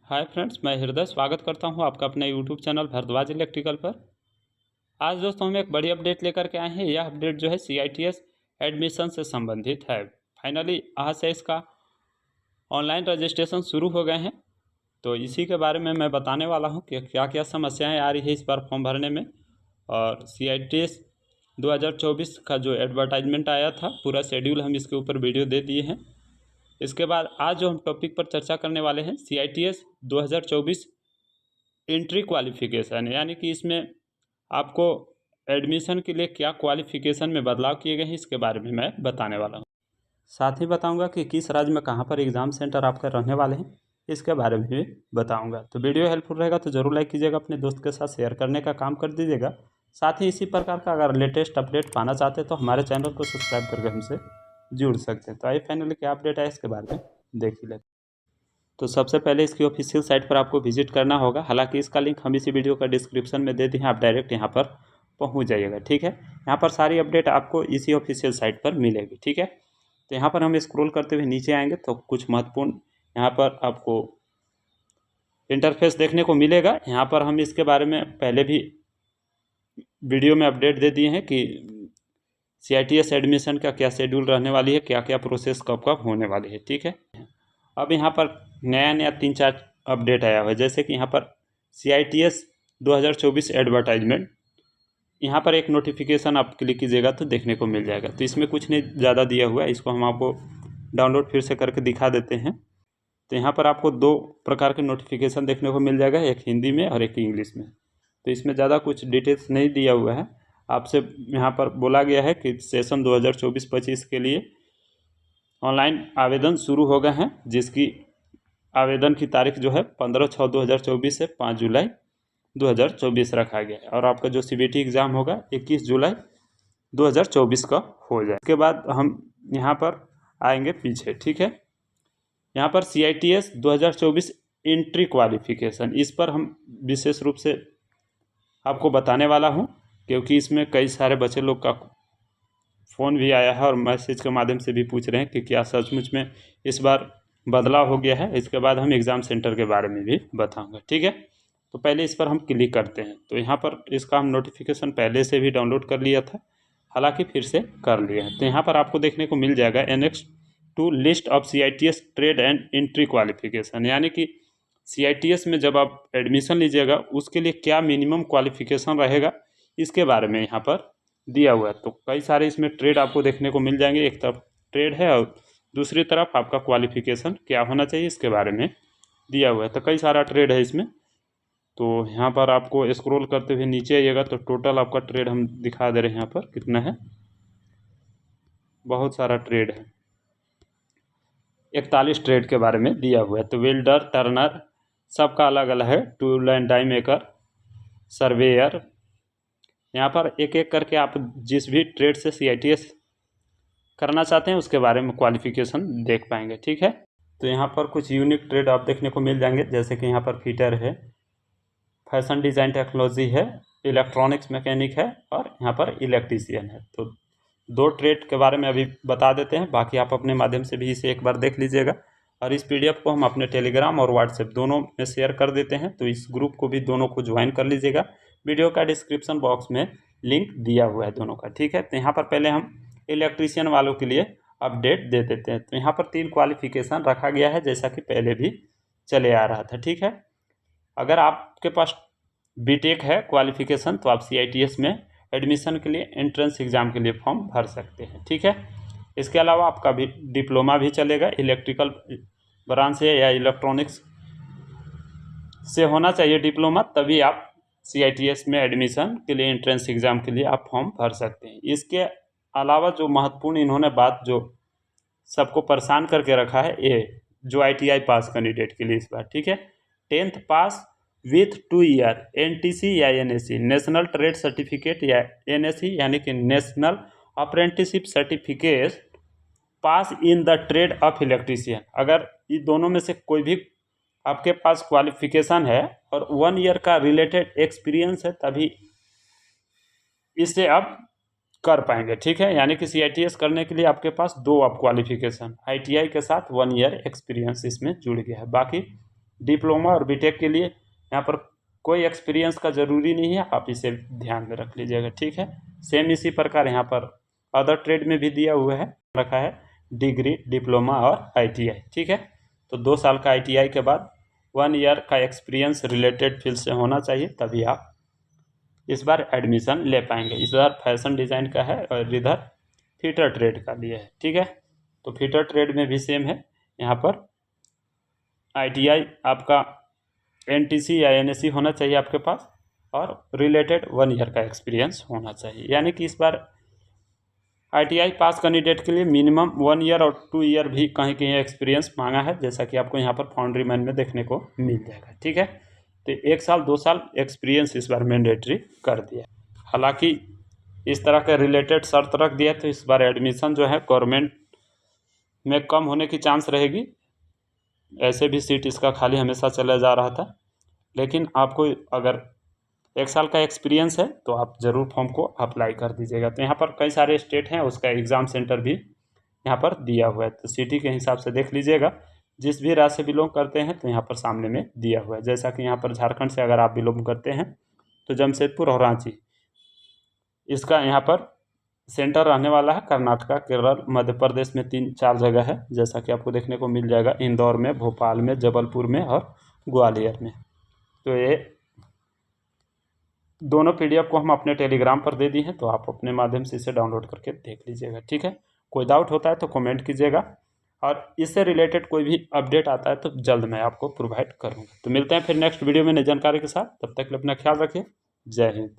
Hi friends, मैं हृदय स्वागत करता हूं आपका अपने यूट्यूब चैनल भारद्वाज इलेक्ट्रिकल पर। आज दोस्तों हम एक बड़ी अपडेट लेकर के आए हैं। यह अपडेट जो है CITS एडमिशन से संबंधित है। फाइनली आज से इसका ऑनलाइन रजिस्ट्रेशन शुरू हो गए हैं, तो इसी के बारे में मैं बताने वाला हूं कि क्या क्या समस्याएं आ रही है इस बार फॉर्म भरने में। और CITS 2024 का जो एडवर्टाइजमेंट आया था, पूरा शेड्यूल हम इसके ऊपर वीडियो दे दिए हैं। इसके बाद आज जो हम टॉपिक पर चर्चा करने वाले हैं, CITS 2024 एंट्री क्वालिफिकेशन, यानी कि इसमें आपको एडमिशन के लिए क्या क्वालिफिकेशन में बदलाव किए गए हैं, इसके बारे में मैं बताने वाला हूं। साथ ही बताऊंगा कि किस राज्य में कहां पर एग्ज़ाम सेंटर आपके रहने वाले हैं, इसके बारे में भी बताऊंगा। तो वीडियो हेल्पफुल रहेगा तो ज़रूर लाइक कीजिएगा, अपने दोस्त के साथ शेयर करने का काम कर दीजिएगा। साथ ही इसी प्रकार का अगर लेटेस्ट अपडेट पाना चाहते हैं तो हमारे चैनल को सब्सक्राइब करके हमसे जुड़ सकते हैं। तो आइए फाइनली क्या अपडेट है इसके बारे में देख ही लेते। तो सबसे पहले इसकी ऑफिशियल साइट पर आपको विजिट करना होगा। हालांकि इसका लिंक हम इसी वीडियो का डिस्क्रिप्शन में दे दिए हैं, आप डायरेक्ट यहाँ पर पहुँच जाइएगा। ठीक है, यहाँ पर सारी अपडेट आपको इसी ऑफिशियल साइट पर मिलेगी। ठीक है, तो यहाँ पर हम स्क्रॉल करते हुए नीचे आएंगे तो कुछ महत्वपूर्ण यहाँ पर आपको इंटरफेस देखने को मिलेगा। यहाँ पर हम इसके बारे में पहले भी वीडियो में अपडेट दे दिए हैं कि CITS एडमिशन का क्या शेड्यूल रहने वाली है, क्या क्या प्रोसेस कब कब होने वाली है। ठीक है, अब यहाँ पर नया 3-4 अपडेट आया हुआ है, जैसे कि यहाँ पर CITS 2024 एडवर्टाइजमेंट, यहाँ पर एक नोटिफिकेशन आप क्लिक कीजिएगा तो देखने को मिल जाएगा। तो इसमें कुछ नहीं ज़्यादा दिया हुआ है, इसको हम आपको डाउनलोड फिर से करके दिखा देते हैं। तो यहाँ पर आपको 2 प्रकार के नोटिफिकेशन देखने को मिल जाएगा, एक हिंदी में और एक इंग्लिश में। तो इसमें ज़्यादा कुछ डिटेल्स नहीं दिया हुआ है। आपसे यहाँ पर बोला गया है कि सेशन 2024-25 के लिए ऑनलाइन आवेदन शुरू हो गए हैं, जिसकी आवेदन की तारीख जो है 15/6/2024 से 5 जुलाई 2024 रखा गया है। और आपका जो CBT एग्ज़ाम होगा 21 जुलाई 2024 का हो जाए। इसके बाद हम यहाँ पर आएंगे पीछे। ठीक है, यहाँ पर CITS 2024 एंट्री क्वालिफिकेशन, इस पर हम विशेष रूप से आपको बताने वाला हूँ, क्योंकि इसमें कई सारे बच्चे लोग का फ़ोन भी आया है और मैसेज के माध्यम से भी पूछ रहे हैं कि क्या सचमुच में इस बार बदलाव हो गया है। इसके बाद हम एग्ज़ाम सेंटर के बारे में भी बताऊंगा। ठीक है, तो पहले इस पर हम क्लिक करते हैं। तो यहाँ पर इसका हम नोटिफिकेशन पहले से भी डाउनलोड कर लिया था, हालांकि फिर से कर लिया है। तो यहाँ पर आपको देखने को मिल जाएगा annex two list of CITS trade and entry qualification, यानी कि CITS में जब आप एडमिशन लीजिएगा उसके लिए क्या मिनिमम क्वालिफिकेशन रहेगा, इसके बारे में यहाँ पर दिया हुआ है। तो कई सारे इसमें ट्रेड आपको देखने को मिल जाएंगे, एक तरफ ट्रेड है और दूसरी तरफ आपका क्वालिफिकेशन क्या होना चाहिए इसके बारे में दिया हुआ है। तो कई सारा ट्रेड है इसमें। तो यहाँ पर आपको स्क्रॉल करते हुए नीचे आइएगा तो टोटल आपका ट्रेड हम दिखा दे रहे हैं यहाँ पर कितना है। बहुत सारा ट्रेड है, 41 ट्रेड के बारे में दिया हुआ है। तो वेल्डर, टर्नर, सबका अलग अलग है। Tool and die maker, surveyor, यहाँ पर एक एक करके आप जिस भी ट्रेड से CITS करना चाहते हैं उसके बारे में क्वालिफिकेशन देख पाएंगे। ठीक है, तो यहाँ पर कुछ यूनिक ट्रेड आप देखने को मिल जाएंगे, जैसे कि यहाँ पर फिटर है, फैशन डिज़ाइन टेक्नोलॉजी है, इलेक्ट्रॉनिक्स मैकेनिक है और यहाँ पर इलेक्ट्रीशियन है। तो 2 ट्रेड के बारे में अभी बता देते हैं, बाकी आप अपने माध्यम से भी इसे एक बार देख लीजिएगा। और इस PDF को हम अपने टेलीग्राम और व्हाट्सएप दोनों में शेयर कर देते हैं, तो इस ग्रुप को भी दोनों को ज्वाइन कर लीजिएगा। वीडियो का डिस्क्रिप्शन बॉक्स में लिंक दिया हुआ है दोनों का। ठीक है, तो यहाँ पर पहले हम इलेक्ट्रीशियन वालों के लिए अपडेट दे देते हैं। तो यहाँ पर 3 क्वालिफिकेशन रखा गया है, जैसा कि पहले भी चले आ रहा था। ठीक है, अगर आपके पास BTech है क्वालिफिकेशन तो आप CITS में एडमिशन के लिए एंट्रेंस एग्ज़ाम के लिए फॉर्म भर सकते हैं। ठीक है, इसके अलावा आपका भी डिप्लोमा भी चलेगा, इलेक्ट्रिकल ब्रांच से या इलेक्ट्रॉनिक्स से होना चाहिए डिप्लोमा, तभी आप CITS में एडमिशन के लिए एंट्रेंस एग्ज़ाम के लिए आप फॉर्म भर सकते हैं। इसके अलावा जो महत्वपूर्ण इन्होंने बात जो सबको परेशान करके रखा है, ये जो ITI पास कैंडिडेट के लिए इस बार। ठीक है, 10th pass with 2 year NTC या NSC, नेशनल ट्रेड सर्टिफिकेट या NSC यानी कि national apprenticeship certificate pass in the trade off electrician. अगर ये दोनों में से कोई भी आपके पास क्वालिफिकेशन है और 1 ईयर का रिलेटेड एक्सपीरियंस है, तभी इसे आप कर पाएंगे। ठीक है, यानी कि CITS करने के लिए आपके पास 2 आप क्वालिफिकेशन ITI के साथ 1 ईयर एक्सपीरियंस इसमें जुड़ गया है। बाकी डिप्लोमा और बीटेक के लिए यहाँ पर कोई एक्सपीरियंस का ज़रूरी नहीं है, आप इसे ध्यान में रख लीजिएगा, ठीक है। सेम इसी प्रकार यहाँ पर अदर ट्रेड में भी दिया हुआ है, रखा है डिग्री, डिप्लोमा और ITI, ठीक है। तो 2 साल का ITI के बाद 1 ईयर का एक्सपीरियंस रिलेटेड फील्ड से होना चाहिए, तभी आप इस बार एडमिशन ले पाएंगे। इस बार फैशन डिज़ाइन का है और इधर फिटर ट्रेड का लिए है, ठीक है। तो फिटर ट्रेड में भी सेम है, यहाँ पर ITI आपका NTC या NSC होना चाहिए आपके पास, और रिलेटेड 1 ईयर का एक्सपीरियंस होना चाहिए। यानी कि इस बार ITI पास कैंडिडेट के लिए मिनिमम 1 ईयर और 2 ईयर भी कहीं कहीं एक्सपीरियंस मांगा है, जैसा कि आपको यहाँ पर फाउंड्री मैन में देखने को मिल जाएगा, ठीक है। तो 1 साल 2 साल एक्सपीरियंस इस बार मैंडेटरी कर दिया। हालांकि इस तरह के रिलेटेड शर्त रख दिया, तो इस बार एडमिशन जो है गवर्नमेंट में कम होने की चांस रहेगी। ऐसे भी सीट इसका खाली हमेशा चला जा रहा था, लेकिन आपको अगर 1 साल का एक्सपीरियंस है तो आप ज़रूर फॉर्म को अप्लाई कर दीजिएगा। तो यहाँ पर कई सारे स्टेट हैं, उसका एग्ज़ाम सेंटर भी यहाँ पर दिया हुआ है, तो सिटी के हिसाब से देख लीजिएगा। जिस भी राज्य से बिलोंग करते हैं तो यहाँ पर सामने में दिया हुआ है, जैसा कि यहाँ पर झारखंड से अगर आप बिलोंग करते हैं तो जमशेदपुर और रांची इसका यहाँ पर सेंटर रहने वाला है। कर्नाटका, केरल, मध्य प्रदेश में 3-4 जगह है, जैसा कि आपको देखने को मिल जाएगा, इंदौर में, भोपाल में, जबलपुर में और ग्वालियर में। तो ये दोनों PDF को हम अपने टेलीग्राम पर दे दिए हैं, तो आप अपने माध्यम से इसे डाउनलोड करके देख लीजिएगा, ठीक है। कोई डाउट होता है तो कमेंट कीजिएगा, और इससे रिलेटेड कोई भी अपडेट आता है तो जल्द मैं आपको प्रोवाइड करूँगा। तो मिलते हैं फिर नेक्स्ट वीडियो में नई जानकारी के साथ, तब तक के लिए अपना ख्याल रखिए। जय हिंद।